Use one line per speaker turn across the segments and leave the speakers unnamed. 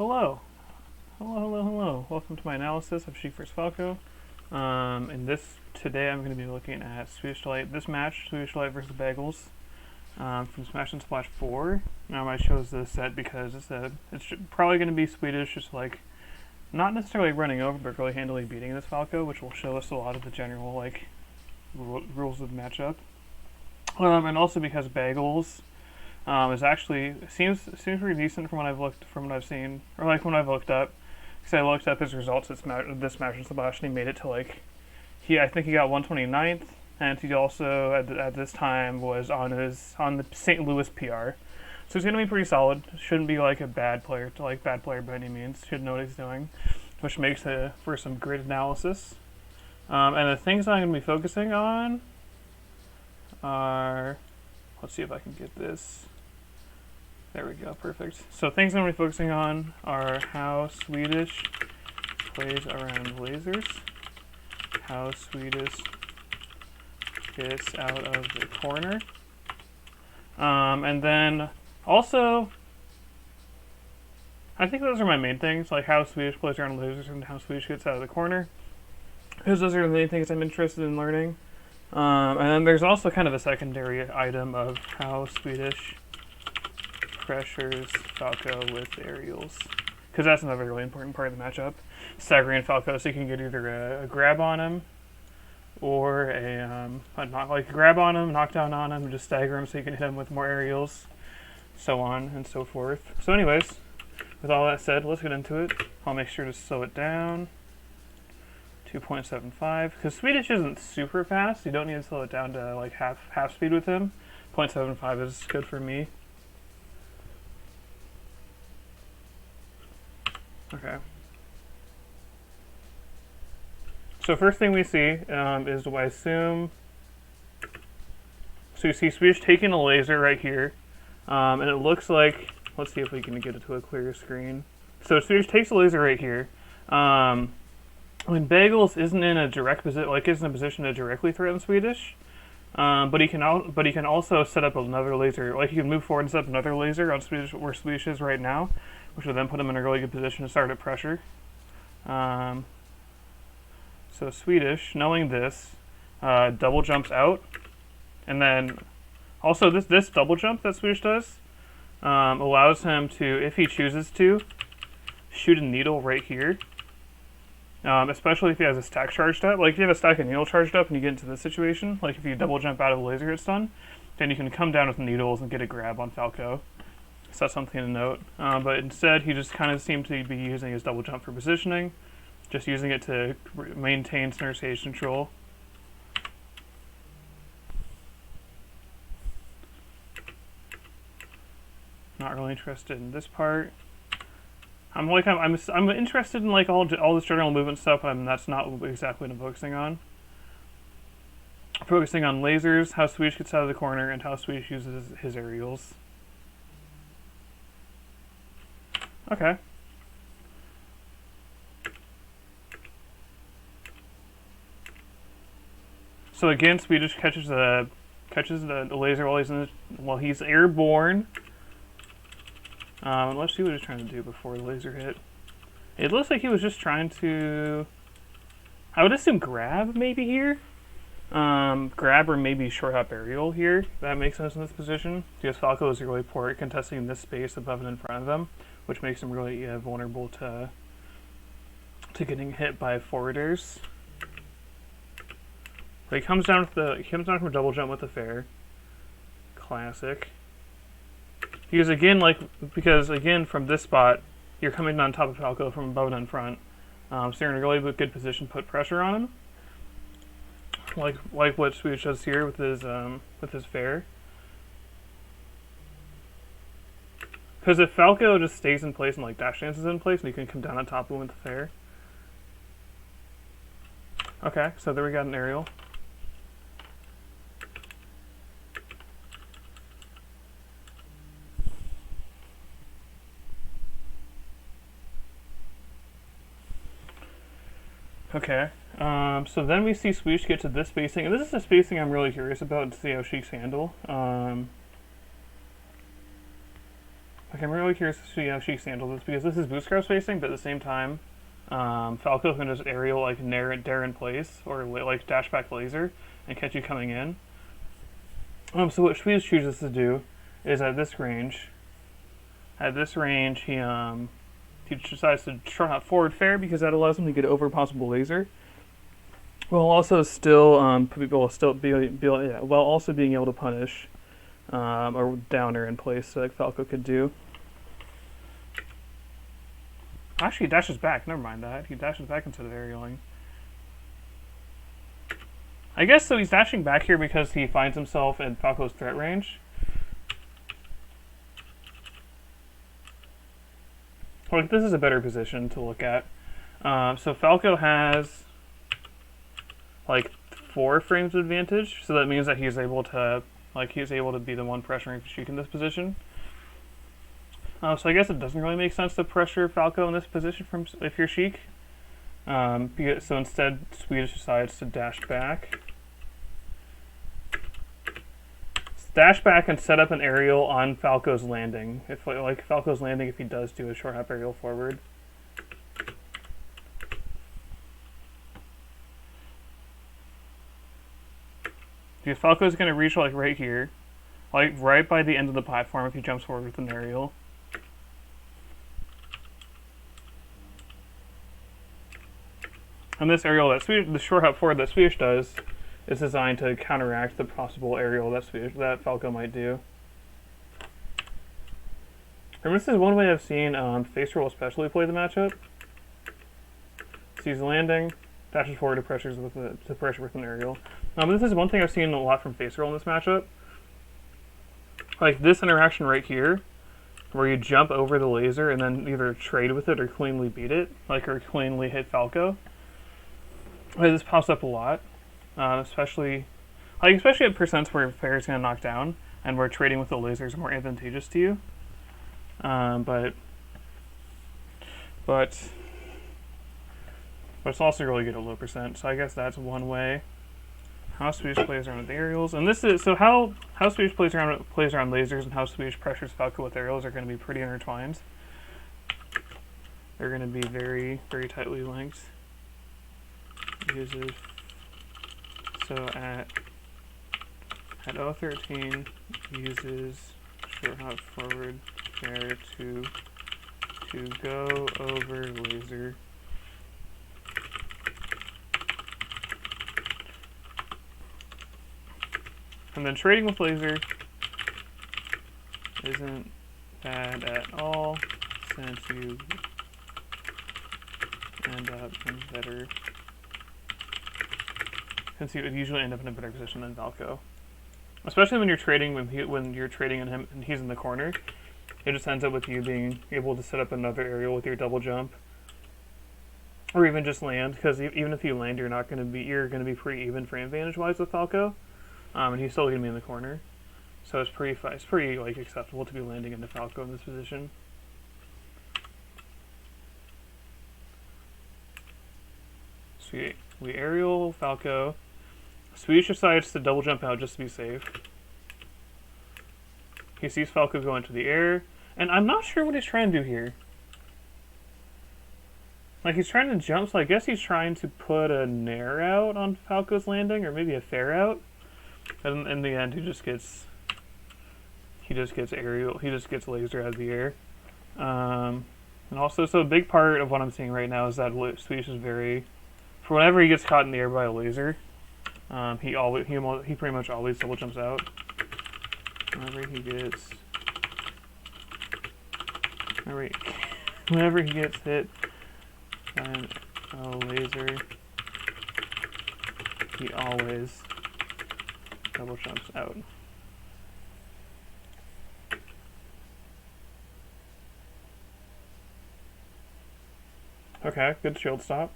Hello. Hello. Welcome to my analysis of Sheik vs. Falco. Today I'm going to be looking at Swedish Delight. This match, Swedish Delight versus Bagels, from Smash and Splash 4. Now I chose this set because it's probably going to be Swedish, just like, not necessarily running over, but really handily beating this Falco, which will show us a lot of the general, like, rules of the matchup. And also because Bagels is actually seems pretty decent from what I've seen, or like when I've looked up, because I looked up his results at this Smash and Splash, and he made it to like I think he got 129th, and he also at this time was on the St. Louis PR, so he's gonna be pretty solid. Shouldn't be like a bad player by any means. Should know what he's doing, which makes for some great analysis. And the things I'm gonna be focusing on are, let's see if I can get this. There we go, perfect. So things I'm going to be focusing on are how Swedish plays around lasers, how Swedish gets out of the corner, and then also, I think those are my main things, like how Swedish plays around lasers and how Swedish gets out of the corner, because those are the main things I'm interested in learning. And then there's also kind of a secondary item of how Swedish pressures Falco with aerials, because that's another really important part of the matchup. Staggering Falco so you can get either a grab on him or a grab on him, knockdown on him, and just stagger him so you can hit him with more aerials, so on and so forth. So anyways, with all that said, let's get into it. I'll make sure to slow it down. 2.75, because Swedish isn't super fast. You don't need to slow it down to like half speed with him. 0.75 is good for me. Okay. So first thing we see is, I assume, so you see Swedish taking a laser right here, and it looks like, let's see if we can get it to a clear screen. So Swedish takes a laser right here. When Bagels isn't in a direct position, isn't in a position to directly threaten Swedish, but he can also set up another laser. Like, he can move forward and set up another laser on Swedish, where Swedish is right now, which will then put him in a really good position to start at pressure. So Swedish, knowing this, double jumps out, and then also this double jump that Swedish does allows him to, if he chooses to, shoot a needle right here. Especially if he has a stack charged up. Like, if you have a stack of needle charged up and you get into this situation, like if you double jump out of a laser hit stun, then you can come down with needles and get a grab on Falco. So that's something to note. But instead, he just kind of seemed to be using his double jump for positioning, just using it to maintain center stage control. Not really interested in this part. I'm interested in like all this general movement stuff, but that's not exactly what I'm focusing on. I'm focusing on lasers, how Swedish gets out of the corner, and how Swedish uses his aerials. Okay. So again, Swedish catches the laser while he's airborne. Let's see what he's trying to do before the laser hit. It looks like he was just trying to, I would assume, grab maybe here. Grab or maybe short hop aerial here. That makes sense in this position, because Falco is really poor at contesting this space above and in front of him, which makes him really vulnerable to getting hit by forwarders. But he comes down from a double jump with the fair. Classic. Because again, from this spot, you're coming on top of Falco from above and in front. So you're in a really good position to put pressure on him. Like what Swedish does here with his fair. Because if Falco just stays in place and like dash dances in place, and you can come down on top of him with the fair. Okay, so there we got an aerial. Okay, so then we see Swedish get to this spacing, and this is the spacing I'm really curious about to see how Sheik's handle. Okay, I'm really curious to see how Sheik's handled this, because this is bootstrap spacing, but at the same time, Falco can just aerial, like, dare in place, or like dash back laser, and catch you coming in. So what Swedish chooses to do is at this range, he decides to short hop forward fair, because that allows him to get over possible laser, while also still while also being able to punish a downer in place, like Falco could do. Actually, he dashes back. Never mind that. He dashes back instead of aerialing. I guess so. He's dashing back here because he finds himself in Falco's threat range. Like, this is a better position to look at. So Falco has like 4 frames of advantage, so that means that he's able to be the one pressuring Sheik in this position. So I guess it doesn't really make sense to pressure Falco in this position if you're Sheik. So instead, Swedish decides to dash back. Dash back and set up an aerial on Falco's landing. If he does do a short hop aerial forward. Because Falco's going to reach like right here, like right by the end of the platform if he jumps forward with an aerial. And this aerial the short hop forward that Swedish does, is designed to counteract the possible aerial that Falco might do. And this is one way I've seen Face Roll especially play the matchup. So he's landing, dashes forward to pressure with an aerial. This is one thing I've seen a lot from Face Roll in this matchup. Like this interaction right here, where you jump over the laser and then either trade with it or cleanly beat it, or cleanly hit Falco. This pops up a lot. Especially at percents where fair is going to knock down and where trading with the laser is more advantageous to you. But it's also really good at low percent. So I guess that's one way how Swedish plays around with aerials. And this is how Swedish plays around lasers and how Swedish pressures Falco with aerials are going to be pretty intertwined. They're going to be very, very tightly linked. So at 013 uses short hop forward fair to go over laser. And then trading with laser isn't bad at all, since you end up in better. Since you would usually end up in a better position than Falco, especially when you're trading when you're trading in him and he's in the corner. It just ends up with you being able to set up another aerial with your double jump, or even just land. Because even if you land, you're going to be pretty even frame advantage wise with Falco, and he's still going to be in the corner. So it's pretty like acceptable to be landing into Falco in this position. So we aerial Falco. Swedish decides to double jump out just to be safe. He sees Falco go into the air, and I'm not sure what he's trying to do here. Like, he's trying to jump, so I guess he's trying to put a nair out on Falco's landing, or maybe a fair out. And in the end, he just gets aerial. He just gets laser out of the air. And also, so a big part of what I'm seeing right now is that Swedish is very, for whenever he gets caught in the air by a laser, he pretty much always double jumps out. Whenever he gets hit by a laser, he always double jumps out. Okay, good shield stop.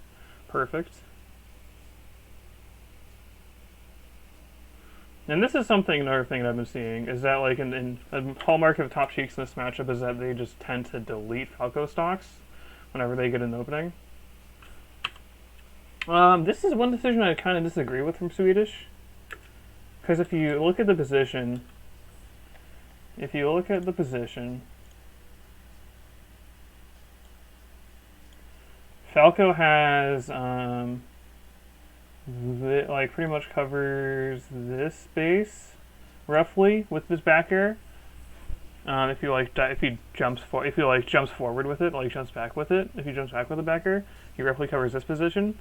Perfect. And this is another thing that I've been seeing, is that like in a hallmark of top sheiks in this matchup is that they just tend to delete Falco stocks whenever they get an opening. This is one decision I kind of disagree with from Swedish. Because if you look at the position, Falco has like pretty much covers this space roughly with his back air. If he jumps forward with it, like jumps back with it, if he jumps back with the back air, he roughly covers this position.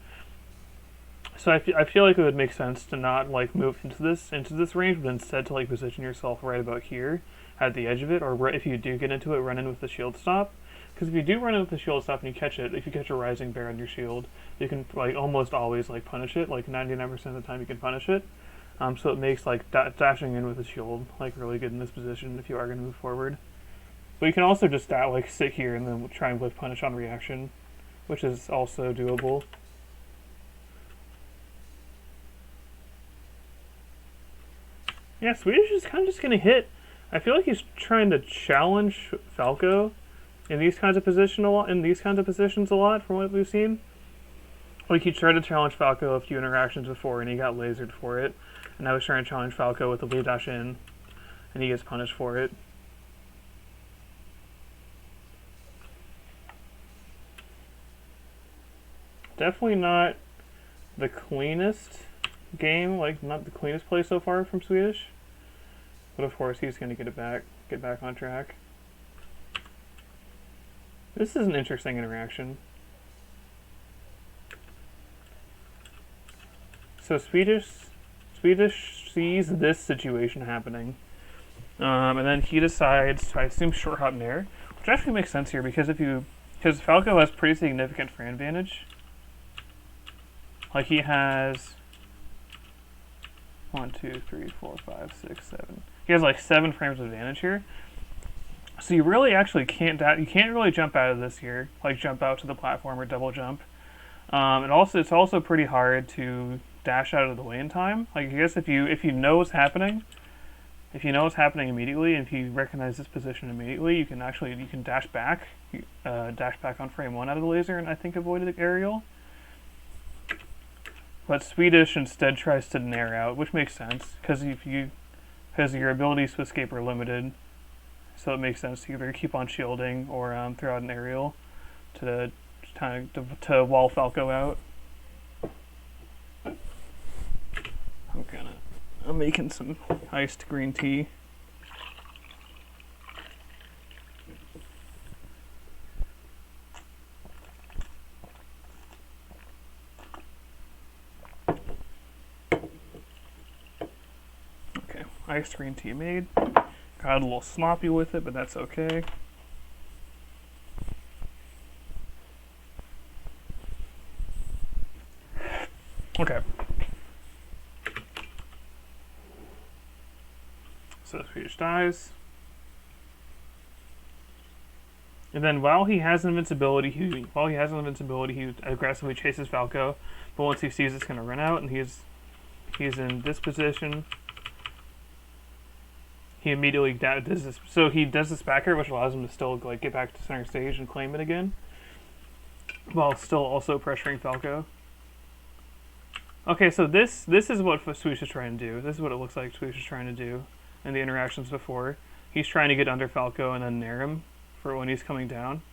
So I feel like it would make sense to not like move into this range, but instead to like position yourself right about here at the edge of it, or if you do get into it, run in with the shield stop. Because if you do run in with the shield stop and you catch it, if you catch a rising bear on your shield, you can like almost always like punish it. Like 99% of the time you can punish it. So it makes like dashing in with the shield like really good in this position if you are going to move forward. But you can also just like sit here and then try and whip punish on reaction, which is also doable. Yeah, Swedish is kind of just going to hit. I feel like he's trying to challenge Falco in these kinds of positions a lot from what we've seen. Like he tried to challenge Falco a few interactions before and he got lasered for it. And I was trying to challenge Falco with the lead dash in and he gets punished for it. Definitely not the cleanest game, like not the cleanest play so far from Swedish. But of course he's going to get back on track. This is an interesting interaction. So Swedish sees this situation happening, and then he decides to, I assume, short hop Nair, which actually makes sense here because because Falco has pretty significant frame advantage. Like he has 1, 2, 3, 4, 5, 6, 7. He has like 7 frames of advantage here. So you really actually can't really jump out of this here, like jump out to the platform or double jump. And also it's also pretty hard to dash out of the way in time. Like I guess if you know what's happening, immediately, and if you recognize this position immediately, you can dash back on frame 1 out of the laser, and I think avoid the aerial. But Swedish instead tries to nair out, which makes sense because your abilities to escape are limited. So it makes sense to either keep on shielding or throw out an aerial to wall Falco out. I'm making some iced green tea. Okay, iced green tea made. Got a little sloppy with it, but that's okay. Okay. So Swedish dies. And then while he has invincibility, he aggressively chases Falco. But once he sees it's going to run out, and he's in this position, he immediately does this. So he does this back air, which allows him to still like get back to center stage and claim it again, while still also pressuring Falco. Okay, so this is what Swedish is trying to do. This is what it looks like Swedish is trying to do in the interactions before. He's trying to get under Falco and then nair him for when he's coming down.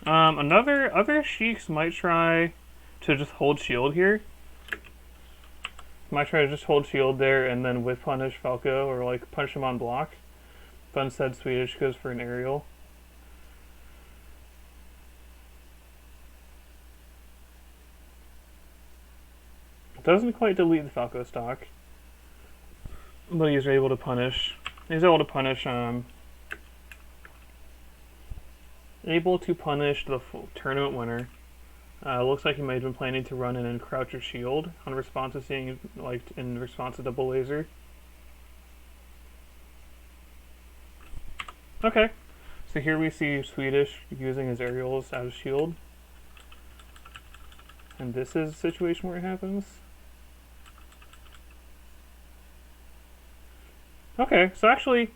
Other sheiks might try to just hold shield here. Might try to just hold shield there and then whip punish Falco or like punish him on block. But instead Swedish goes for an aerial. Doesn't quite delete the Falco stock, but he's able to punish. He's able to punish. Able to punish the tournament winner. Looks like he might have been planning to run in and crouch or shield on response to seeing, like, in response to double laser. Okay, so here we see Swedish using his aerials as a shield, and this is a situation where it happens. Okay, so actually,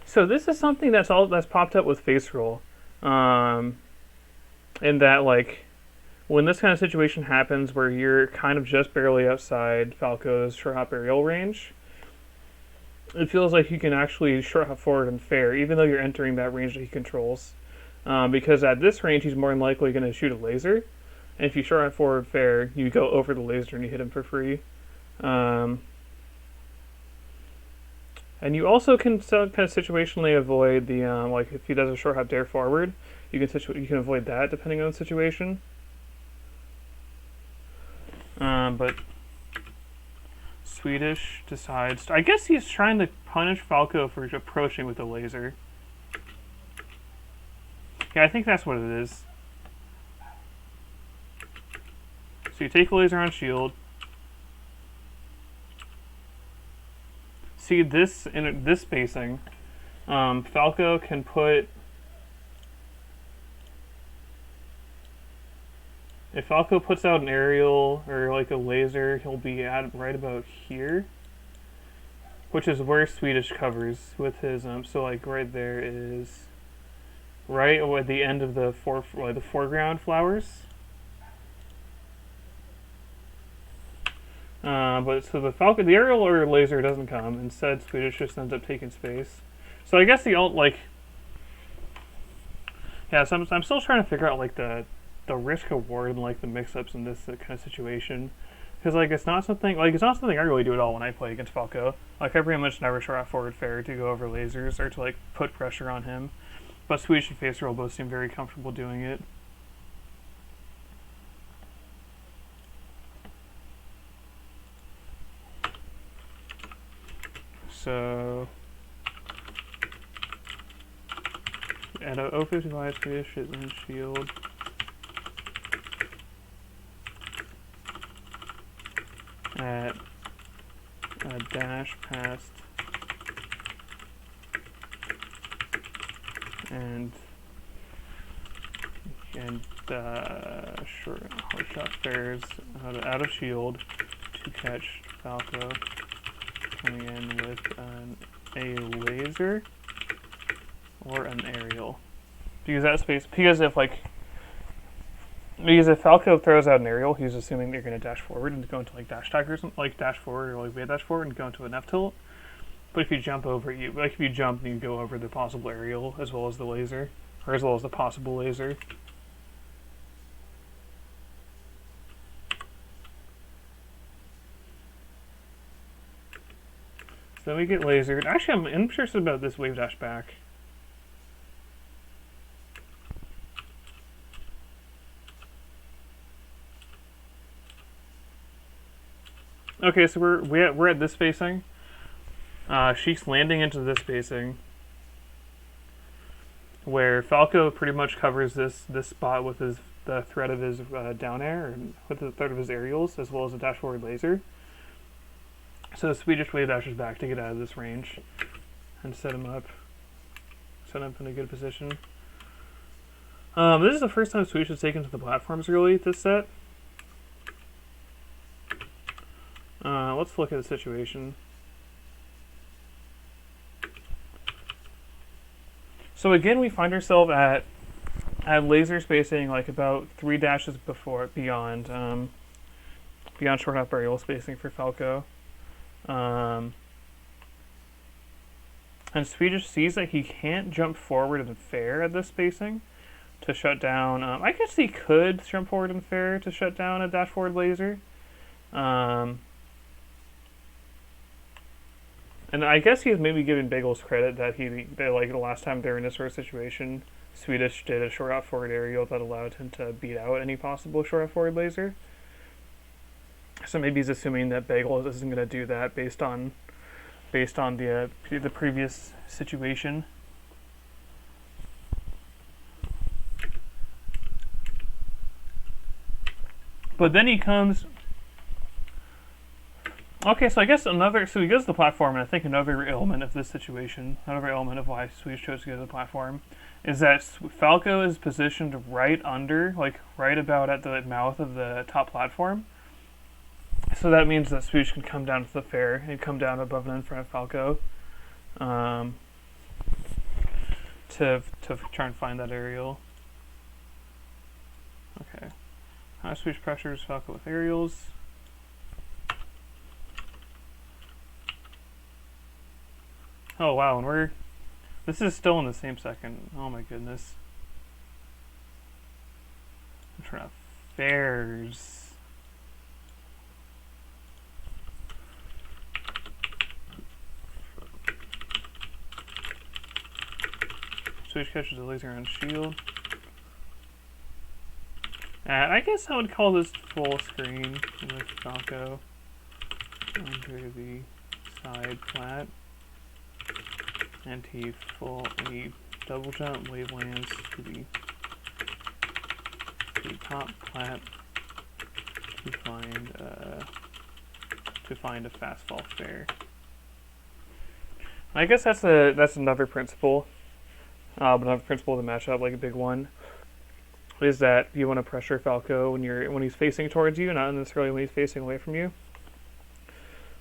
this is something that's popped up with face roll, in that like when this kind of situation happens where you're kind of just barely outside Falco's short hop aerial range, it feels like you can actually short hop forward and fair, even though you're entering that range that he controls. because at this range he's more than likely going to shoot a laser. And if you short out forward fair, you go over the laser and you hit him for free. And you also can kind of situationally avoid the like if he does a short hop dare forward, you can avoid that depending on the situation. But Swedish decides. I guess he's trying to punish Falco for approaching with a laser. Yeah, I think that's what it is. So you take a laser on shield. See this in this spacing. Falco can put. If Falco puts out an aerial or like a laser, he'll be at right about here, which is where Swedish covers with his so like right there is right at the end of the foreground flowers. But so the Falcon, the aerial or laser doesn't come. Instead, Swedish just ends up taking space. So I guess the ult yeah. So I'm still trying to figure out like the risk reward and like the mix-ups in this kind of situation, because like it's not something I really do at all when I play against Falco. Like I pretty much never short out forward fair to go over lasers or to like put pressure on him. But Swedish and Face Roll both seem very comfortable doing it. So at a 055 Swedish hit and shield. At a dash past and short hard shot fairs out of shield to catch Falco coming in with a laser or an aerial. Because if Falco throws out an aerial, he's assuming they're going to dash forward and go into like dash tag or something, like dash forward or like way dash forward and go into an F tilt. But if you jump over, if you jump, you go over the possible aerial as well as the laser, or as well as the possible laser. So then we get lasered. Actually, I'm interested about this wave dash back. Okay, so we're at this spacing. Sheik's landing into this spacing, where Falco pretty much covers this spot with the threat of his down air, and with the threat of his aerials, as well as a dash forward laser. So Swedish wave dashes back to get out of this range and set him up in a good position. This is the first time Swedish has taken to the platforms really this set. Let's look at the situation. So again, we find ourselves at laser spacing, like about 3 dashes beyond short hop aerial spacing for Falco. And Swedish sees that he can't jump forward and fair at this spacing to shut down. I guess he could jump forward and fair to shut down a dash forward laser. And I guess he's maybe giving Bagels credit that like the last time they were in this sort of situation, Swedish did a short out forward aerial that allowed him to beat out any possible short out forward laser. So maybe he's assuming that Bagels isn't going to do that based on the previous situation. But then he comes. Okay, so I guess so he goes to the platform, and I think another element of this situation, another element of why Swedish chose to go to the platform, is that Falco is positioned right under, like right about at the mouth of the top platform. So that means that Swedish can come down to the fair and come down above and in front of Falco, to try and find that aerial. Okay, Swedish pressures Falco with aerials. Oh wow, and this is still in the same second. Oh my goodness. Turn off fares. Switch catches a laser on shield. I guess I would call this full screen with Falco under the side plat. And he double jump wave lands to the top plat to find a fast fall fare. I guess that's another principle. Another principle of the matchup, like a big one, is that you want to pressure Falco when he's facing towards you, not necessarily when he's facing away from you.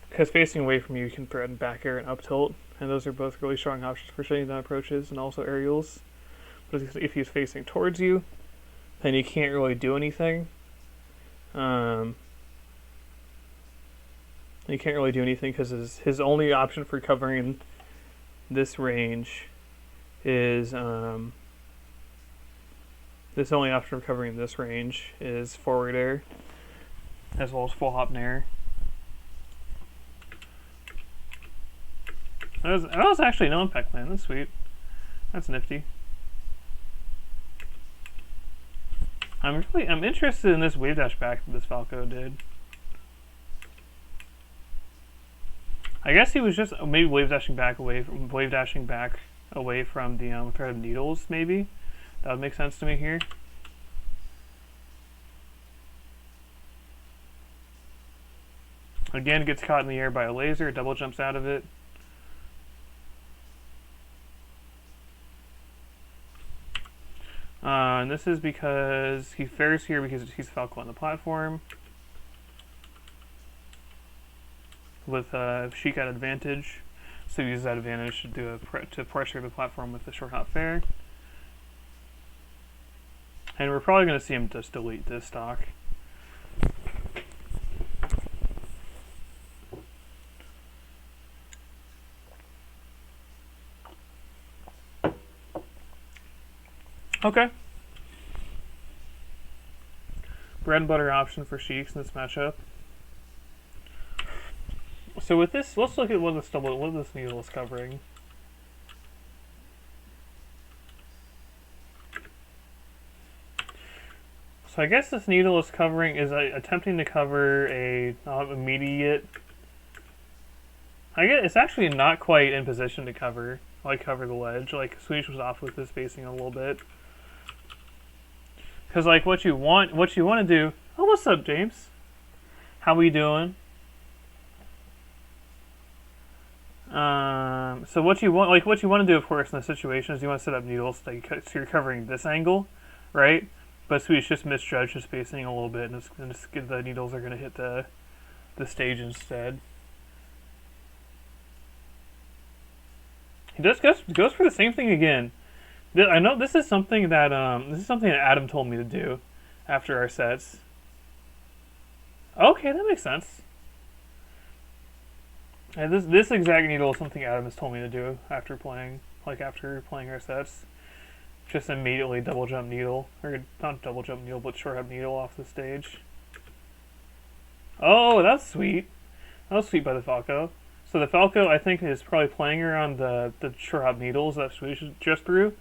Because facing away from you can threaten back air and up tilt, and those are both really strong options for shutting down approaches and also aerials. But if he's facing towards you, then you can't really do anything. You can't really do anything because his only option for covering this range is forward air, as well as full hop nair. That was actually no impact land. That's sweet. That's nifty. I'm interested in this wave dash back that this Falco did. I guess he was just maybe wave dashing back away from the threat of needles. Maybe that would make sense to me here. Again, gets caught in the air by a laser. Double jumps out of it. And this is because he fares here because he's Falco on the platform. With Sheik at advantage. So he uses that advantage to pressure the platform with the short hop fare. And we're probably going to see him just delete this stock. Okay. Bread and butter option for Sheiks in this matchup. So with this, let's look at what this needle is covering. So I guess this needle is attempting to cover a immediate. I guess it's actually not quite in position to cover the ledge. Like Swedish was off with this spacing a little bit. Because like what you want to do. Oh, what's up, James? How we doing? So what you want to do, of course, in this situation is you want to set up needles so you're covering this angle, right? But Swedish just misjudged the spacing a little bit, and the needles are going to hit the stage instead. He just goes for the same thing again. I know this is something that Adam told me to do after our sets. Okay, that makes sense. And this exact needle is something Adam has told me to do after playing our sets. Just immediately double jump needle, or not double jump needle, but short hop needle off the stage. Oh, that's sweet. That was sweet by the Falco. So the Falco, I think, is probably playing around the short hop needles that Swedish just threw.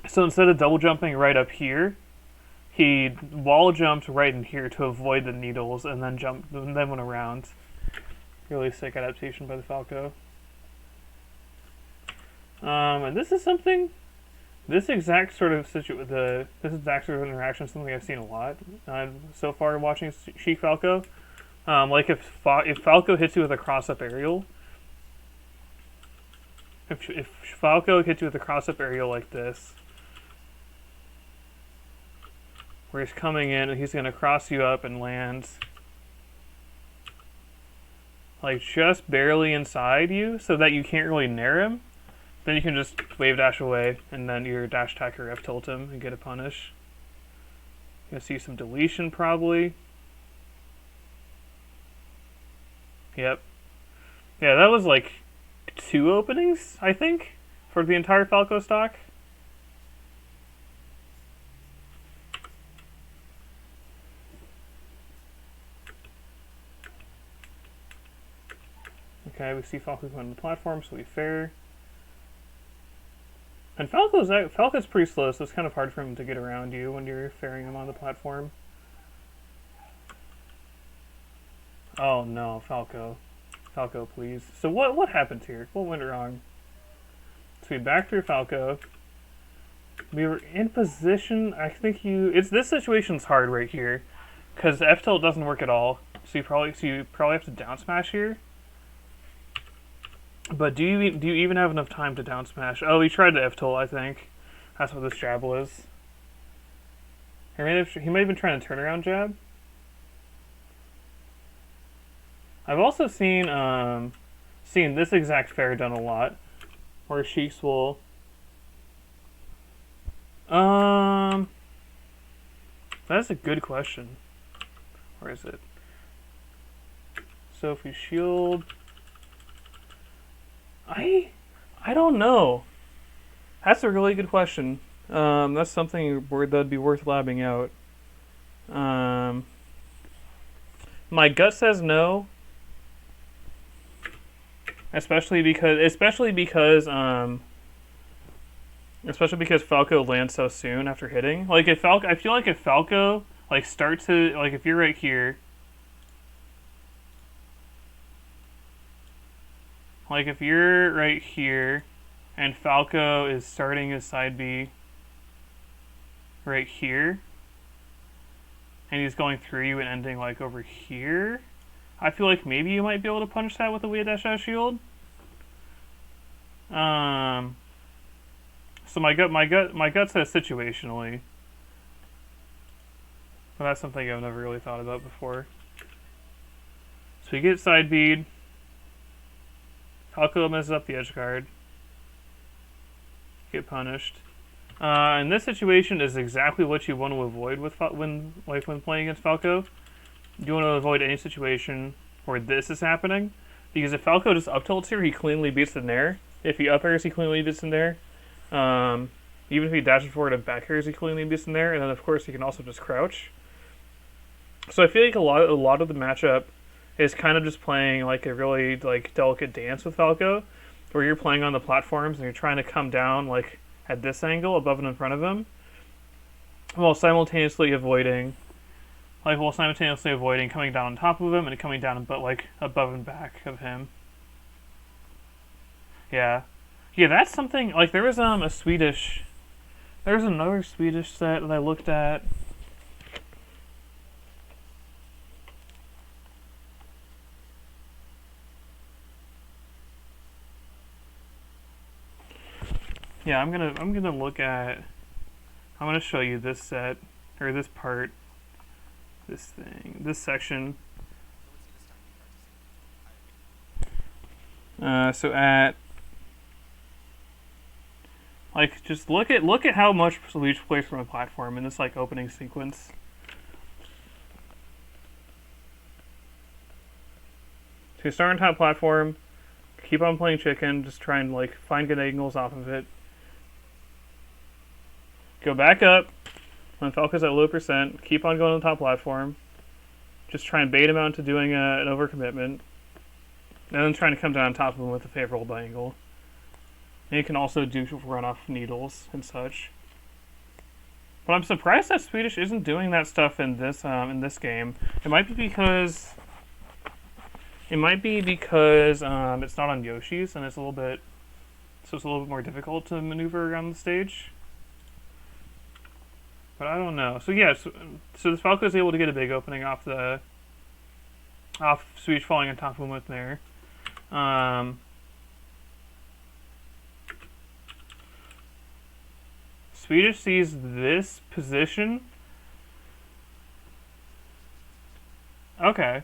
So instead of double jumping right up here, he wall jumped right in here to avoid the needles, and then went around. Really sick adaptation by the Falco. And this is something. This exact sort of interaction is something I've seen a lot so far watching Sheik Falco. Like if Falco hits you with a cross-up aerial, if Falco hits you with a cross-up aerial like this, where he's coming in and he's going to cross you up and land like just barely inside you so that you can't really nair him, then you can just wave dash away and then your dash attack or F tilt him and get a punish. You'll see some deletion probably. Yep. Yeah, that was like 2 openings, I think, for the entire Falco stock. Okay, we see Falco going to the platform, so we fair. And Falco's pretty slow, so it's kind of hard for him to get around you when you're fairing him on the platform. Oh no, Falco. Falco, please. So what happened here? What went wrong? So we back through Falco. We were in position. I think this situation's hard right here, because F tilt doesn't work at all. So you probably have to down smash here. But do you even have enough time to down smash? Oh, he tried to F tilt. I think that's what this jab was. He might have been trying to turn around jab. I've also seen this exact fair done a lot, where sheiks will. That's a good question. Where is it? So if we shield, I don't know. That's a really good question. That's something that'd be worth labbing out. My gut says no. Especially because Falco lands so soon after hitting. Like I feel like if Falco starts to if you're right here, if you're right here, and Falco is starting his side B right here, and he's going through you and ending over here, I feel like maybe you might be able to punish that with a weird dash shield. So my gut says situationally, but that's something I've never really thought about before. So we get side bead. Falco messes up the edge guard. Get punished. And this situation is exactly what you want to avoid when playing against Falco. You want to avoid any situation where this is happening, because if Falco just up tilts here, he cleanly beats the nair. If he up airs, he cleanly beats the nair. Even if he dashes forward and back airs, he cleanly beats the nair. And then of course he can also just crouch. So I feel like a lot of the matchup is kind of just playing a really delicate dance with Falco, where you're playing on the platforms and you're trying to come down at this angle above and in front of him, while simultaneously avoiding coming down on top of him and coming down above and back of him. Yeah, that's something there was another Swedish set that I looked at. Yeah, I'm gonna show you this set, or this part, this section. So at just look at how much Swedish plays from a platform in this opening sequence. So you start on top platform, keep on playing chicken, just try and find good angles off of it. Go back up when Falco's at low percent. Keep on going on the top platform. Just try and bait him out into doing an overcommitment, and then trying to come down on top of him with a favorable angle. And you can also do run off needles and such. But I'm surprised that Swedish isn't doing that stuff in this game. It might be because it's not on Yoshi's and it's a little bit more difficult to maneuver around the stage. But I don't know. So yeah, so the Falco is able to get a big opening off Swedish falling on top of him with Nair. Swedish sees this position. Okay.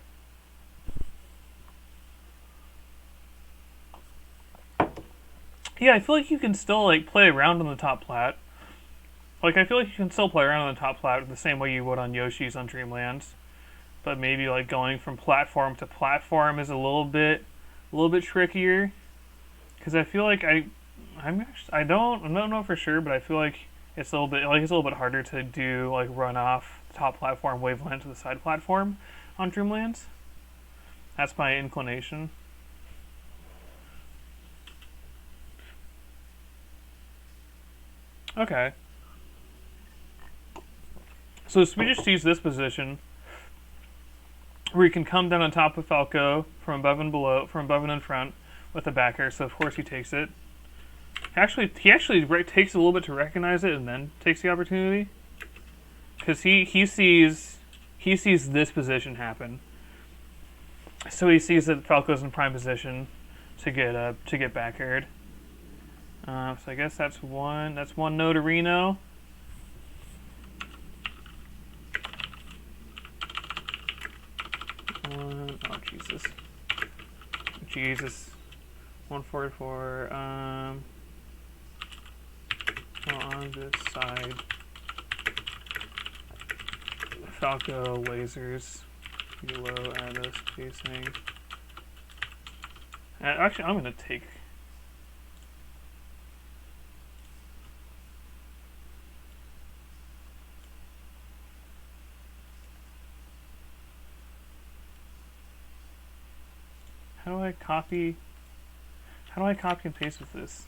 Yeah, I feel like you can still play around on the top plat. I feel like you can still play around on the top plat the same way you would on Yoshi's on Dreamlands, but maybe going from platform to platform is a little bit trickier. Because I feel like I don't know for sure, but I feel like it's a little bit harder to do run off top platform waveland to the side platform on Dreamlands. That's my inclination. Okay. So Swedish sees this position where he can come down on top of Falco from above and below, from above and in front with a backer. So of course he takes it. He actually takes a little bit to recognize it and then takes the opportunity, because he sees this position happen. So he sees that Falco's in prime position to get backered. So I guess that's one no to Reno. Oh Jesus. 144. On this side, Falco lasers below at us spacing. Actually, I'm gonna take. How do I copy and paste with this?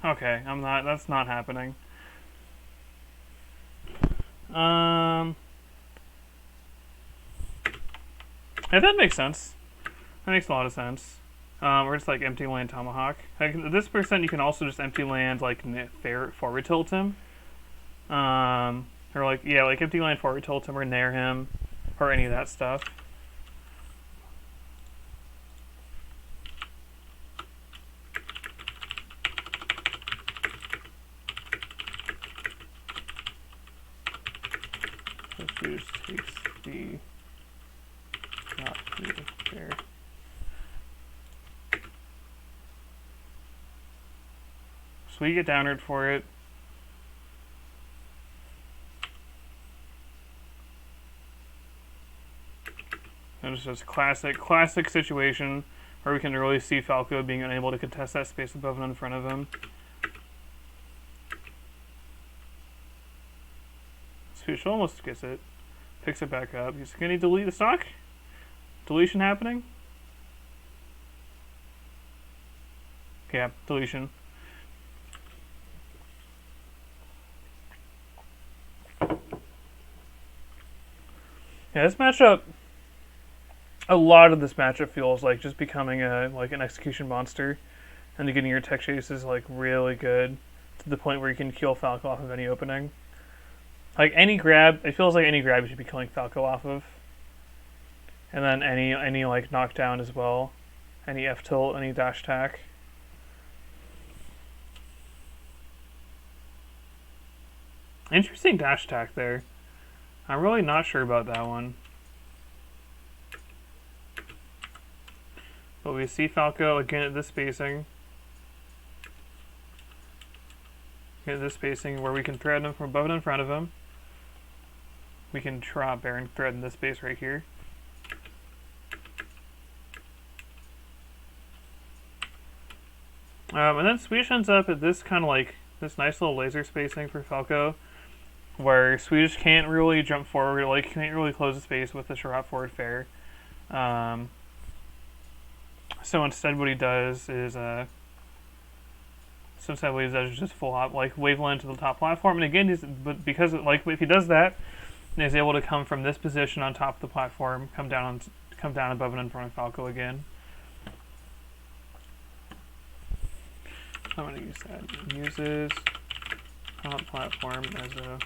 Okay, that's not happening. Yeah, that makes sense. That makes a lot of sense. Or just like empty land tomahawk. Like, this percent you can also just empty land like forward tilt him. Or like empty land forward tilt him or nair him, or any of that stuff. So Swedish takes the not there. So we get downward for it. And it's just classic situation where we can really see Falco being unable to contest that space above and in front of him. Swedish almost gets it. Picks it back up. He's going to delete the stock? Deletion happening? Yeah, deletion. Yeah, this matchup, a lot of this matchup feels like just becoming an execution monster, and getting your tech chase is like really good to the point where you can kill Falco off of any opening. Like any grab, it feels like any grab you should be killing Falco off of, and then any like knockdown as well, any F tilt, any dash tack. Interesting dash tack there. I'm really not sure about that one. But we see Falco again at this spacing. Again at this spacing where we can threaten him from above and in front of him. We can drop bear and threaten this space right here. And then Swedish ends up at this kind of like this nice little laser spacing for Falco, where Swedish can't really jump forward, like can't really close the space with the short forward fair. So instead, what he does is just full hop, like waveland to the top platform. And again, because if he does that, he's able to come from this position on top of the platform, come down above and in front of Falco again. So I'm going to use that. It uses top platform as to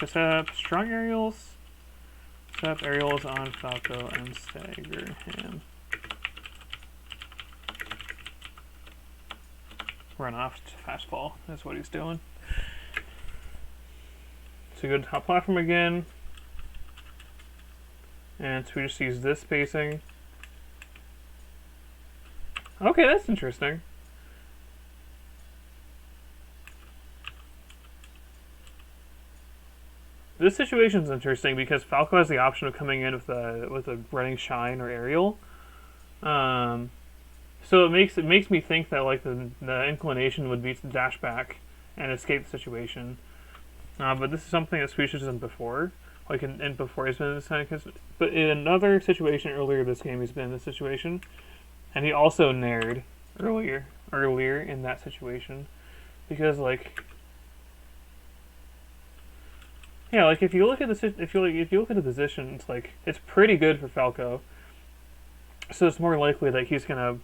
set up strong aerials. Set up aerials on Falco and stagger him. Run off to fastball. That's what he's doing. So go to top platform again. And Swedish sees this spacing. Okay, that's interesting. this situation is interesting because Falco has the option of coming in with a running shine or aerial. So it makes me think that like the inclination would be to dash back and escape the situation. But this is something that Swedish has done before, like in before he's been in this kind of. But in another situation earlier this game, he's been in this situation, and he also nared earlier in that situation, because like. Yeah, like if you look at if you look at the position, it's like it's pretty good for Falco. So it's more likely that he's gonna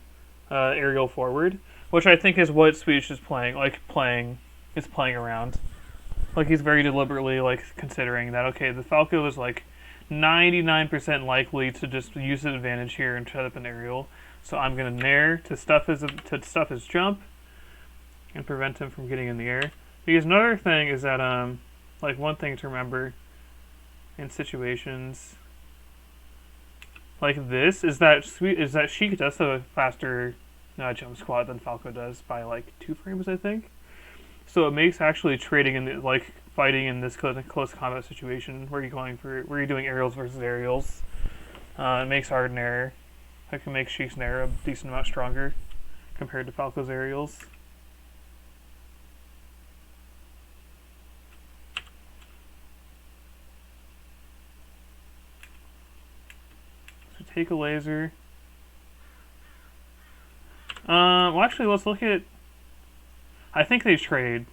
aerial forward, which I think is what Swedish is playing around. Like he's very deliberately like considering that okay, the Falco is like 99% likely to just use the advantage here and set up an aerial. So I'm gonna nair to stuff his jump and prevent him from getting in the air. Because another thing is that like one thing to remember in situations like this is that Sheik does have a faster jump squat than Falco does by like 2 frames, I think. So it makes actually trading in fighting in this close combat situation where you're doing aerials versus aerials. It makes hard nair. It can make Sheik's nair a decent amount stronger compared to Falco's aerials. Take a laser. Well, actually, let's look at. I think they trade.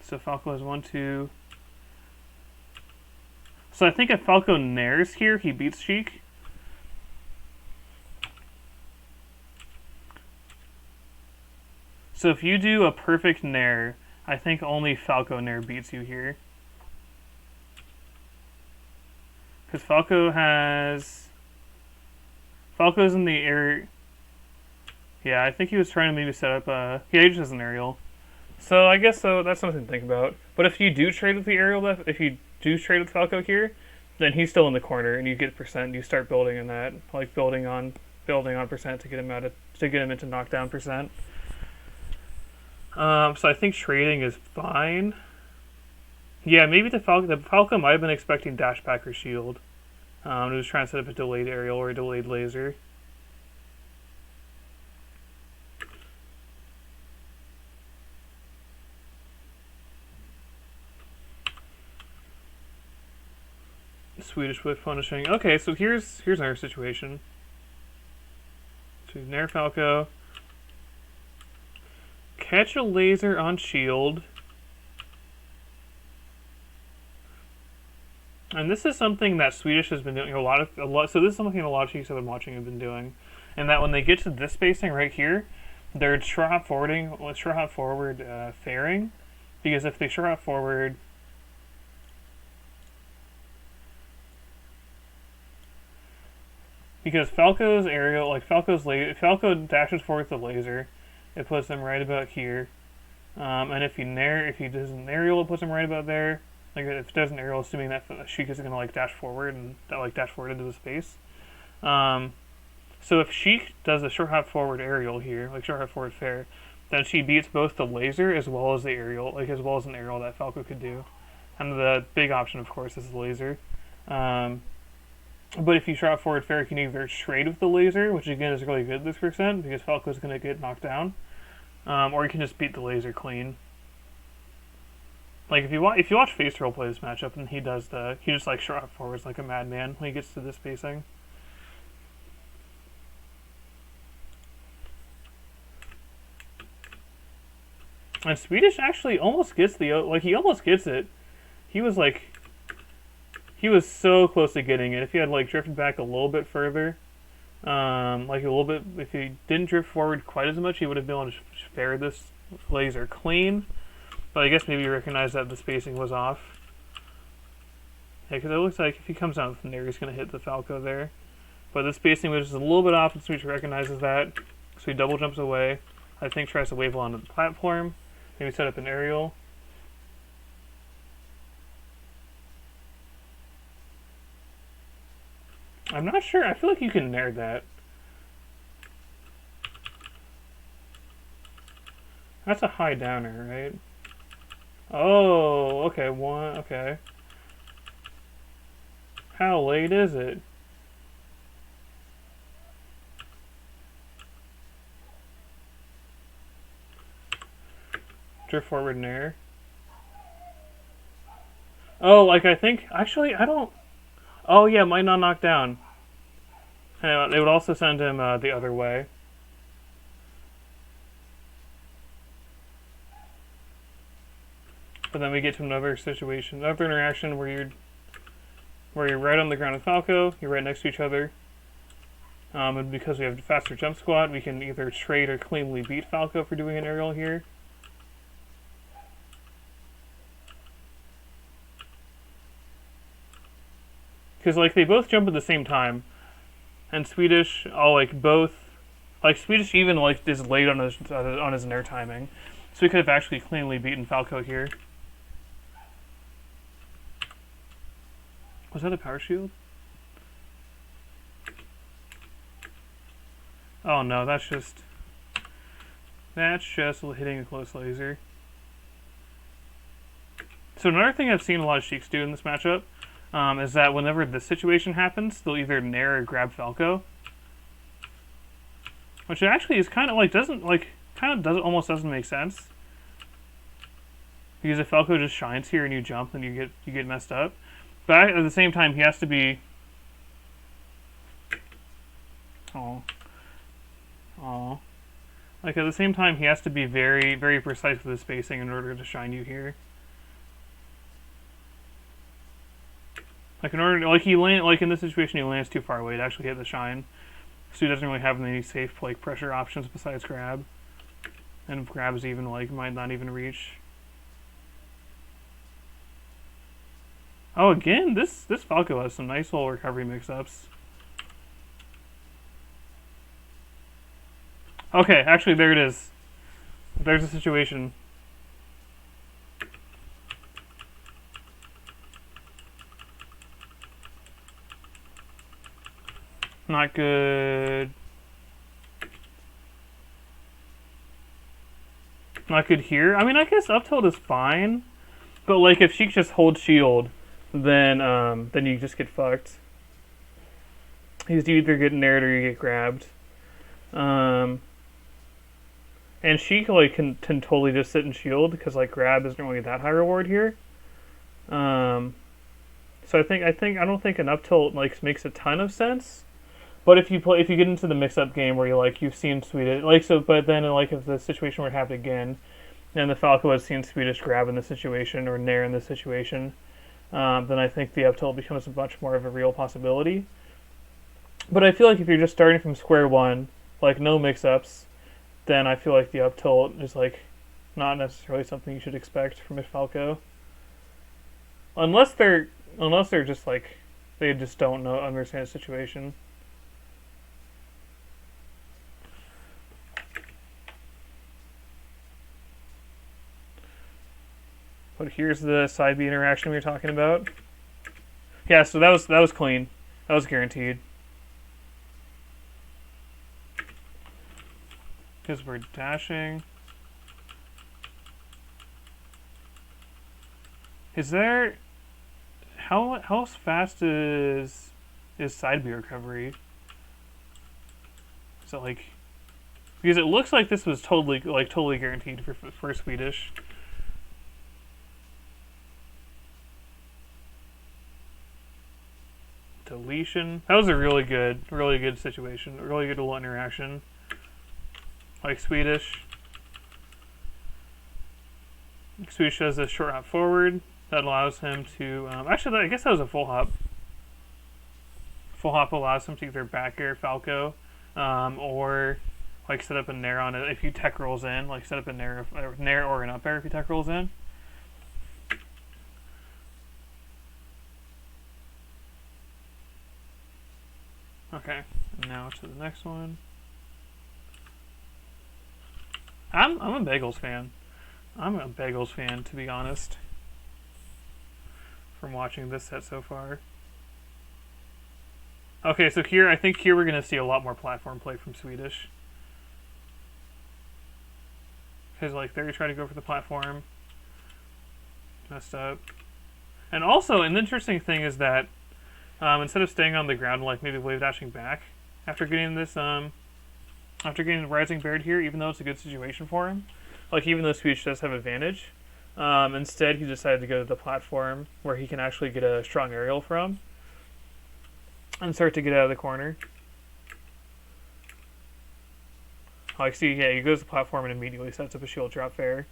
So Falco has 1, 2. So I think if Falco nairs here, he beats Sheik. So if you do a perfect nair, I think only Falco nair beats you here. Because Falco's in the air. Yeah, I think he was trying to maybe set up yeah, he just has an aerial. So I guess that's something to think about. But if you do trade with the aerial, if you do trade with Falco here, then he's still in the corner and you get percent. You start building in that, like building on percent to get him into knockdown percent. So I think trading is fine. Yeah, maybe the Falco might have been expecting dash back or shield. He was trying to set up a delayed aerial or a delayed laser. Swedish whip punishing. Okay, so here's our situation. So nair Falco. Catch a laser on shield. And this is something that Swedish has been doing a lot. So this is something a lot of Sheiks I've been watching have been doing, and that when they get to this spacing right here, they're short hop forward fairing, because if they short hop forward, because Falco's aerial, like Falco dashes forward with the laser, it puts them right about here, and if he does an aerial, it puts him right about there. Like if it does an aerial, assuming that Sheik is gonna like dash forward and dash forward into the space. So if Sheik does a short hop forward aerial here, like short hop forward fair, then she beats both the laser as well as the aerial, like as well as an aerial that Falco could do. And the big option, of course, is the laser. But if you short hop forward fair, you can either trade with the laser, which again is really good this percent because Falco is gonna get knocked down, or you can just beat the laser clean. Like if you watch Face Roll play this matchup, and he just like short hop forwards like a madman when he gets to this spacing. And Swedish actually almost gets he almost gets it. He was so close to getting it. If he had like drifted back a little bit further, if he didn't drift forward quite as much, he would have been able to fair this laser clean. But I guess maybe you recognize that the spacing was off. Yeah, because it looks like if he comes out with the nair, he's going to hit the Falco there. But the spacing was just a little bit off, and Swedish recognizes that. So he double jumps away. I think tries to wave onto the platform. Maybe set up an aerial. I'm not sure. I feel like you can nair that. That's a high downer, right? Oh, okay, one, okay. How late is it? Drift forward in air. Oh, like I think, actually, I don't, oh yeah, might not knock down. And it would also send him the other way. But then we get to another situation, another interaction where you're right on the ground with Falco, you're right next to each other. And because we have faster jump squat, we can either trade or cleanly beat Falco for doing an aerial here. Because like they both jump at the same time, and Swedish all like both, like Swedish even like is late on his nair timing, so we could have actually cleanly beaten Falco here. Was that a power shield? Oh no, that's just hitting a close laser. So another thing I've seen a lot of Sheiks do in this matchup is that whenever this situation happens, they'll either nair or grab Falco, which actually is kind of like almost doesn't make sense, because if Falco just shines here and you jump, then you get messed up. But at the same time, he has to be. Like at the same time, he has to be very, very precise with his spacing in order to shine you here. Like in this situation, he lands too far away to actually hit the shine, so he doesn't really have any safe like pressure options besides grab, and if grab is even like might not even reach. Oh, again, this Falco has some nice little recovery mix-ups. Okay, actually, there it is. There's a situation. Not good. Not good here. I mean, I guess up tilt is fine, but like if Sheik just holds shield, then you just get fucked. You either get nared or you get grabbed. And Sheik like can totally just sit and shield because like grab isn't really that high reward here. So I don't think an up tilt like makes a ton of sense. But if you get into the mix up game where you've seen Swedish but then like if the situation were to happen again, and the Falco has seen Swedish grab in this situation or nair in this situation, then I think the up tilt becomes much more of a real possibility. But I feel like if you're just starting from square one, like no mix ups, then I feel like the up tilt is like not necessarily something you should expect from a Falco. Unless they're just like they just don't understand the situation. But here's the side B interaction we were talking about. Yeah, so that was clean. That was guaranteed. Because we're dashing. Is there how fast is side B recovery? Is it like, because it looks like this was totally guaranteed for Swedish. Deletion. That was a really good situation. A really good little interaction. Like Swedish does a short hop forward that allows him to. Actually, I guess that was a full hop. Full hop allows him to either back air Falco, or like set up a nair on it if he tech rolls in. Like set up a nair or an up air if he tech rolls in. Okay, and now to the next one. I'm a Bagels fan. I'm a Bagels fan, to be honest, from watching this set so far. Okay, so I think here we're going to see a lot more platform play from Swedish. Because like there he tried to go for the platform. Messed up. And also, an interesting thing is that instead of staying on the ground and like maybe wave dashing back after getting this after getting the rising bird here, even though it's a good situation for him, like even though Swedish does have advantage, instead he decided to go to the platform where he can actually get a strong aerial from and start to get out of the corner. Like, see, yeah, he goes to the platform and immediately sets up a shield drop fair.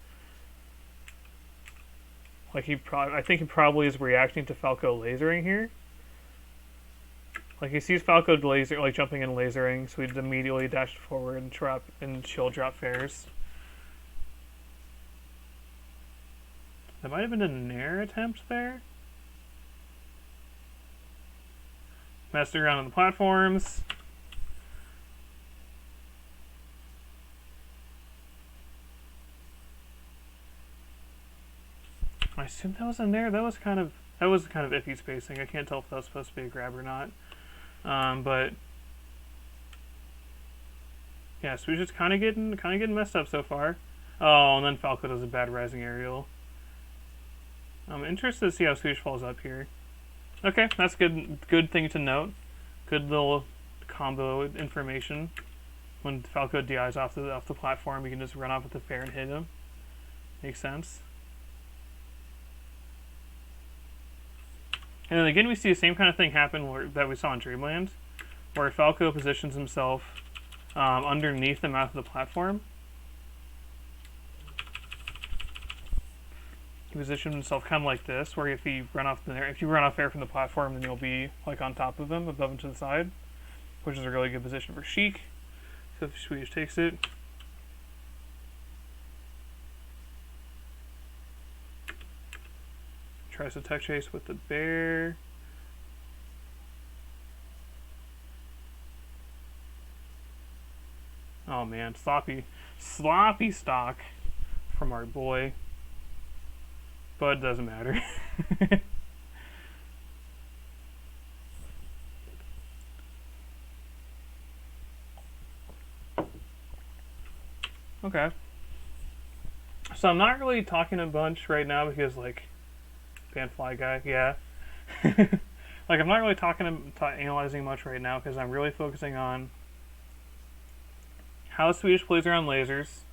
Like, I think he probably is reacting to Falco lasering here. Like, he sees Falco laser, like, jumping and lasering, so he immediately dashed forward and shield drop fairs. That might have been a nair attempt there. Messed around on the platforms. I assume that was in there. That was kind of iffy spacing. I can't tell if that was supposed to be a grab or not. But yeah, so we're just kind of getting messed up so far. Oh, and then Falco does a bad rising aerial. I'm interested to see how Swedish falls up here. Okay, that's good thing to note. Good little combo information. When Falco DIs off the platform, you can just run off with the fair and hit him. Makes sense. And then again, we see the same kind of thing happen that we saw in Dreamland, where Falco positions himself underneath the mouth of the platform. He positions himself kind of like this, where if you run off air from the platform, then you'll be like on top of him, above and to the side, which is a really good position for Sheik. So if Swedish takes it. Tries to tech chase with the bear. Oh man, sloppy stock from our boy. But it doesn't matter. Okay. So I'm not really talking a bunch right now because like Fly guy, yeah. Like I'm not really analyzing much right now because I'm really focusing on how Swedish plays around lasers,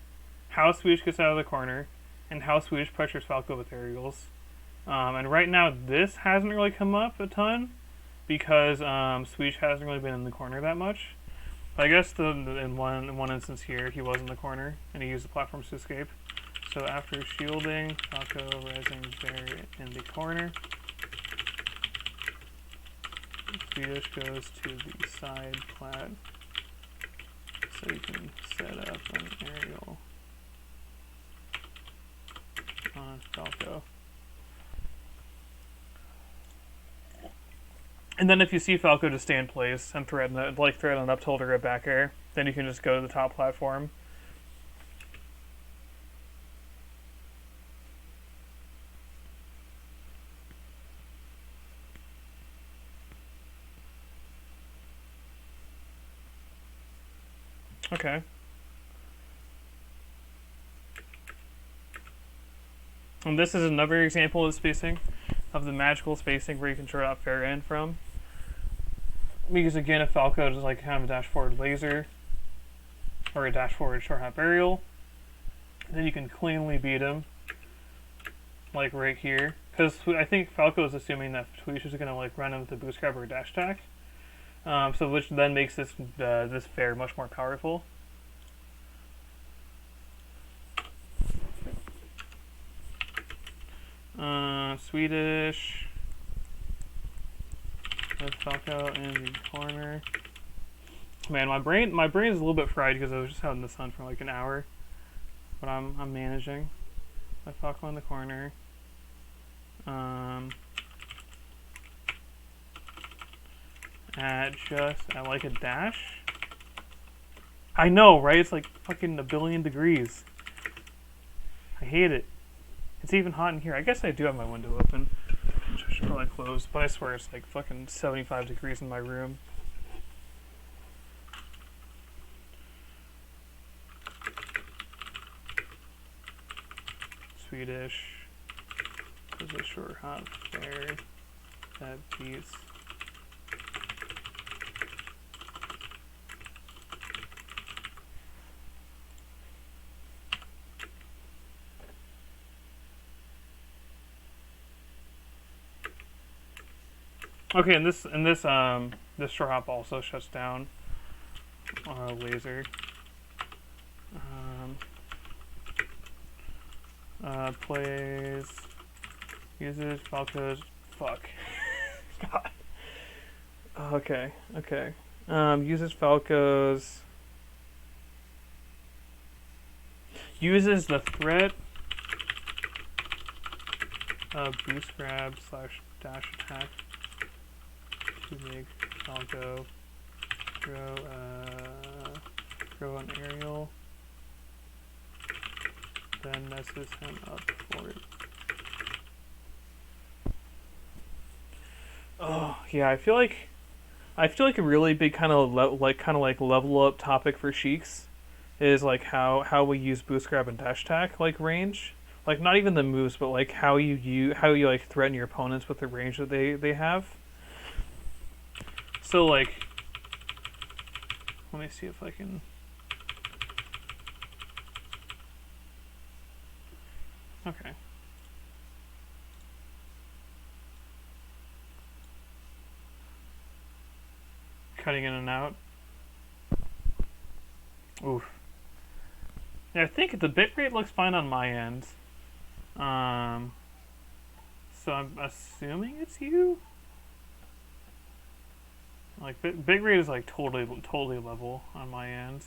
how Swedish gets out of the corner, and how Swedish pressures Falco with aerials. And right now this hasn't really come up a ton because Swedish hasn't really been in the corner that much. I guess in one instance here he was in the corner and he used the platforms to escape. So after shielding, Falco rising bear in the corner. Swedish goes to the side plat so you can set up an aerial on Falco. And then if you see Falco just stay in place and threaten an up tilt or a back air, then you can just go to the top platform. Okay. And this is another example of spacing, of the magical spacing where you can throw out fair in from. Because again, if Falco is like kind of a dash forward laser, or a dash forward short hop aerial, then you can cleanly beat him, like right here. Because I think Falco is assuming that Swedish is going to like run him with a boost grab or a dash attack. So which then makes this this fair much more powerful. Swedish with Falco in the corner. Man, my brain is a little bit fried because I was just out in the sun for like an hour. But I'm managing. With Falco in the corner. At like a dash. I know, right? It's like fucking a billion degrees. I hate it. It's even hot in here. I guess I do have my window open, which I should probably close, but I swear it's like fucking 75 degrees in my room. Swedish, there's a short hop there that beats okay, and this short hop also shuts down laser. Plays, uses falcos. Fuck. God. Okay. Uses falcos. Uses the threat of boost grab / dash attack to make falco throw an aerial. Then messes him up for it. Oh yeah, I feel like a really big kind of level up topic for sheiks is like how we use boost grab and dash attack like range. Like not even the moves, but like how you like threaten your opponents with the range that they have. So like, let me see if I can. Okay. Cutting in and out. Oof. Yeah, I think the bitrate looks fine on my end. So I'm assuming it's you. Like bitrate is like totally level on my end.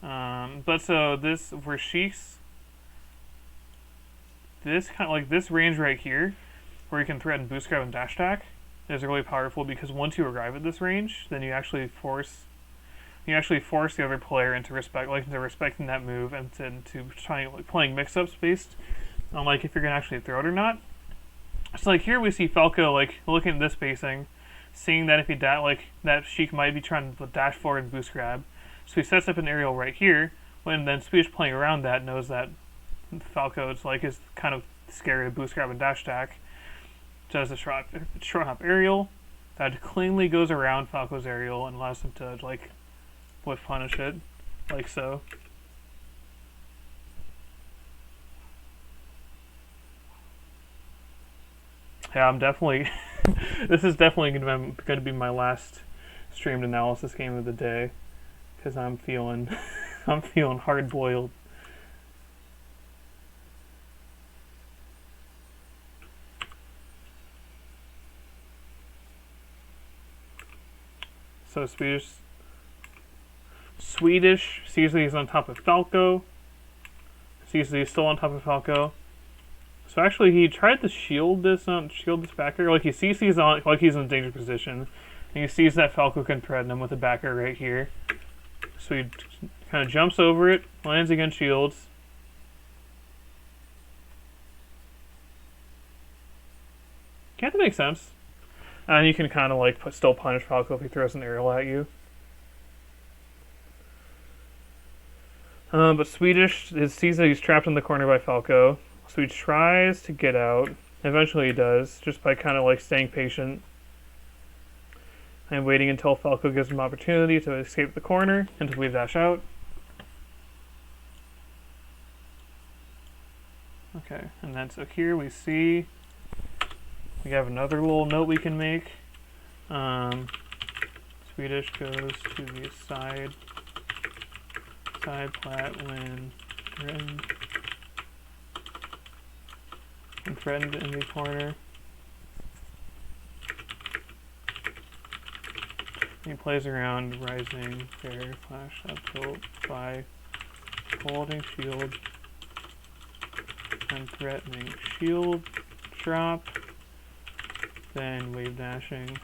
But so this for sheiks. This kind of like this range right here, where you can threaten boost grab and dash attack, is really powerful because once you arrive at this range, then you actually force the other player into respecting that move and to trying like playing mix-ups based on like if you're gonna actually throw it or not. So like here we see Falco like looking at this spacing, seeing that if he that sheik might be trying to dash forward and boost grab, so he sets up an aerial right here. When then Swedish playing around that knows that Falco is kind of scary to boost grab and dash attack. Does a short hop aerial that cleanly goes around Falco's aerial and allows him to like whiff punish it, like so. Yeah, I'm definitely. This is definitely going to be my last streamed analysis game of the day, because I'm feeling hard boiled. So Swedish sees that he's on top of Falco. Sees that he's still on top of Falco. So actually, he tried to shield this backer. Like he sees he's in a dangerous position, and he sees that Falco can threaten him with a backer right here. So he kind of jumps over it, lands against shields. Can't that make sense? And you can kind of like still punish Falco if he throws an aerial at you. But Swedish sees that he's trapped in the corner by Falco, so he tries to get out. Eventually he does, just by kind of like staying patient and waiting until Falco gives him opportunity to escape the corner and to leave dash out. Okay, and then so here we see we have another little note we can make. Swedish goes to the side plat when threatened in the corner. He plays around rising fair flash up tilt by holding shield and threatening shield drop, then wave dashing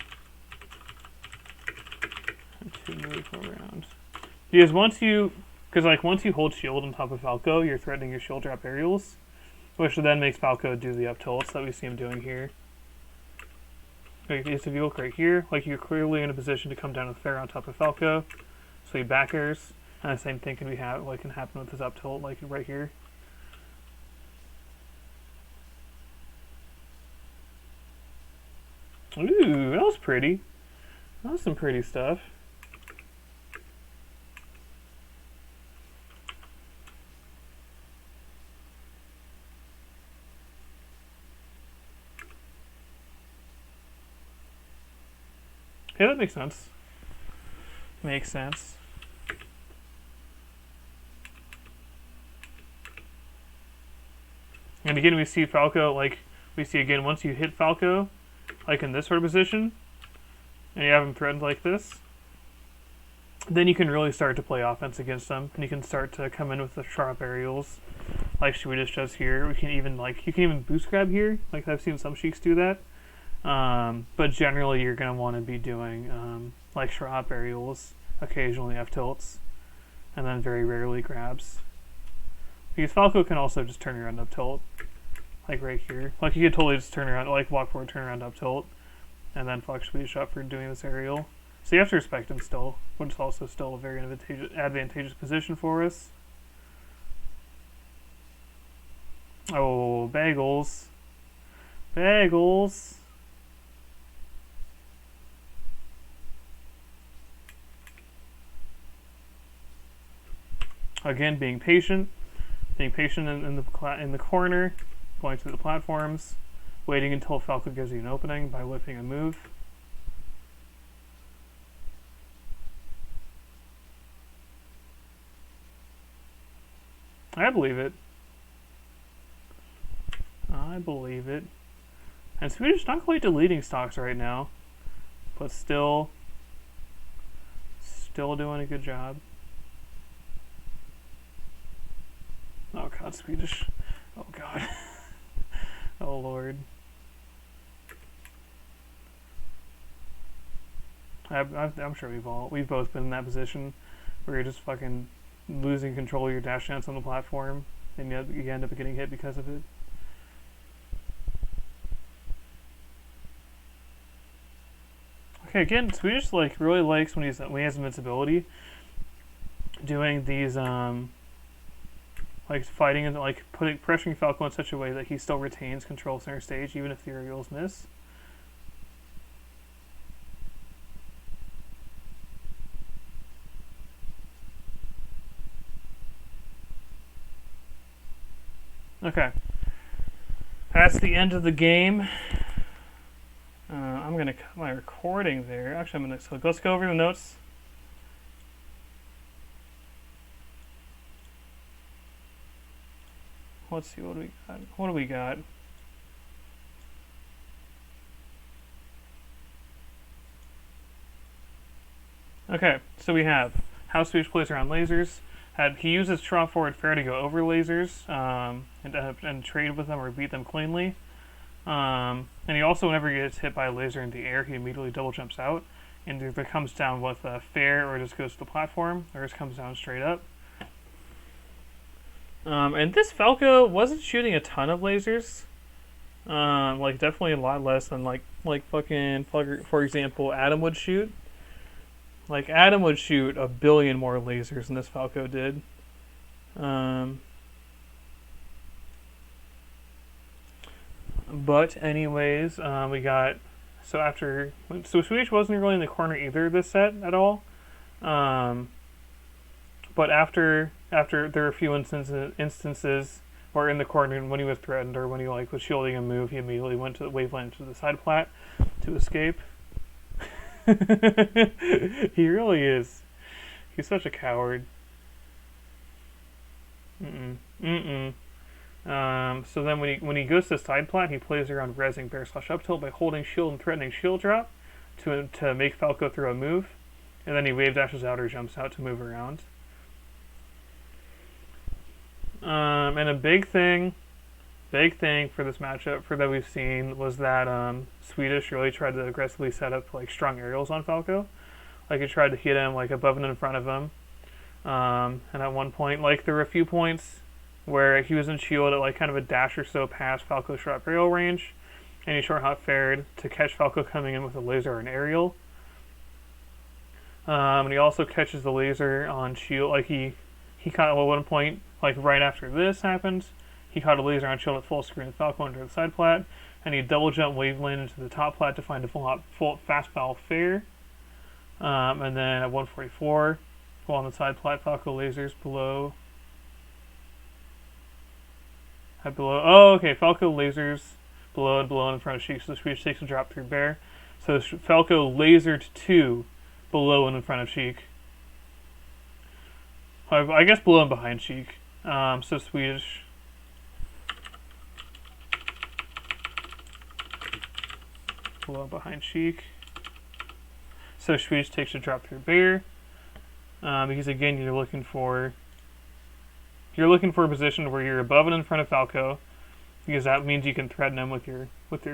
to move around. Because once you hold shield on top of Falco, you're threatening your shield drop aerials, which then makes Falco do the up tilts that we see him doing here. Like, if you look right here, like you're clearly in a position to come down with fair on top of Falco, so he backers, and the same thing can happen with his up tilt, like right here. Ooh, that was pretty. That was some pretty stuff. Yeah, that makes sense. Makes sense. And again, we see Falco, like, we see again, once you hit Falco, like in this sort of position, and you have him threatened like this, then you can really start to play offense against them, and you can start to come in with the sharp aerials, like Swedish does here. We can even, like, you can even boost grab here, like I've seen some sheiks do that. But generally, you're going to want to be doing, like, sharp aerials, occasionally F tilts, and then very rarely grabs. Because Falco can also just turn around up tilt, like right here. Like, you could totally just turn around, like, walk forward, turn around up tilt, and then flex Swedish up for doing this aerial. So you have to respect him still, which is also still a very advantageous position for us. Oh, Bagels. Bagels. Again, being patient in the corner, going through the platforms, waiting until Falco gives you an opening by whipping a move. I believe it. I believe it. And Swedish not quite deleting stocks right now, but still doing a good job. Oh god, Swedish. Oh god. Oh lord. I'm sure we've both been in that position where you're just fucking losing control of your dash dance on the platform, and you end up getting hit because of it. Okay, again, Swedish like really likes when he has invincibility, doing these like fighting and like pressuring Falco in such a way that he still retains control of center stage even if the aerials miss. Okay, that's the end of the game. I'm gonna cut my recording there. Actually, let's go over the notes. Let's see what we got. What do we got? Okay, so we have how Swedish plays around lasers. He uses Straw Forward Fair to go over lasers and trade with them or beat them cleanly. And he also, whenever he gets hit by a laser in the air, he immediately double jumps out and either comes down with a fair or just goes to the platform or just comes down straight up. And this Falco wasn't shooting a ton of lasers. Like definitely a lot less than like fucking, for example, Adam would shoot. Like Adam would shoot 1 billion more lasers than this Falco did. But anyways, we got so Swedish wasn't really in the corner either this set at all. But after there were a few instances where in the corner when he was threatened or when he like was shielding a move, he immediately went to the waveland to the side plat to escape. He really is. He's such a coward. So then when he goes to the side plat, he plays around rezzing bear slash up tilt by holding shield and threatening shield drop to make Falco throw a move, and then he wave dashes out or jumps out to move around. And a big thing for this matchup that we've seen was that Swedish really tried to aggressively set up like strong aerials on Falco. Like he tried to hit him like above and in front of him. And at one point, like there were a few points where he was in shield at like kind of a dash or so past Falco's short aerial range, and he short hot fared to catch Falco coming in with a laser or an aerial. And he also catches the laser on shield. Like he caught at one point, like right after this happened, he caught a laser on shield at full screen with Falco under the side plat, and you double jump waveland into the top plat to find a full fastball fair. And then at 144, go on the side plat, falco lasers below. Oh, okay, falco lasers below and in front of sheik, so the Swedish takes a drop through bear. So falco lasered 2 below and in front of sheik. I guess below and behind sheik. So Swedish. Below and behind sheik. So Swedish takes a drop through bear. Because again, you're looking for a position where you're above and in front of falco, because that means you can threaten him with your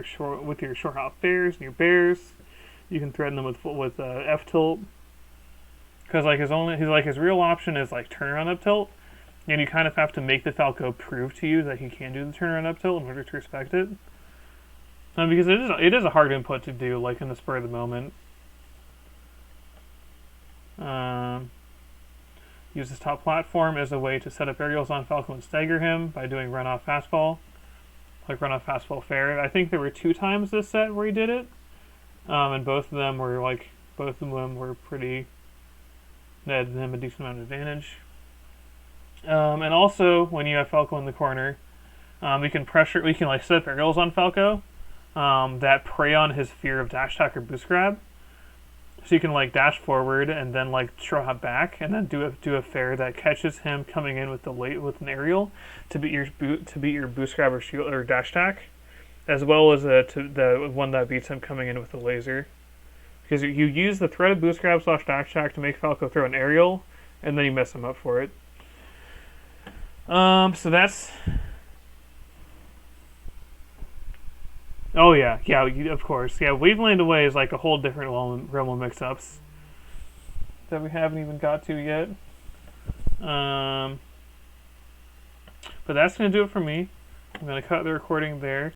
short hop bears and your bears. You can threaten them with F tilt, because like his real option is like turnaround up tilt, and you kind of have to make the falco prove to you that he can do the turnaround up tilt in order to respect it. Because it is a hard input to do, like in the spur of the moment. Use this top platform as a way to set up aerials on falco and stagger him by doing runoff fastball, like runoff fastball fair. I think there were 2 times this set where he did it, and both of them were pretty. Netted him a decent amount of advantage. And also, when you have falco in the corner, we can like set up aerials on falco that prey on his fear of dash attack or boost grab. So you can like dash forward and then like short hop back and then do a fair that catches him coming in with an aerial to beat your boost grab or shield or dash attack, as well as the one that beats him coming in with a laser. Because you use the threat of boost grab / dash attack to make falco throw an aerial, and then you mess him up for it. So that's. Oh yeah, of course. Yeah, Waveland Away is like a whole different realm of mix-ups that we haven't even got to yet. But that's going to do it for me. I'm going to cut the recording there.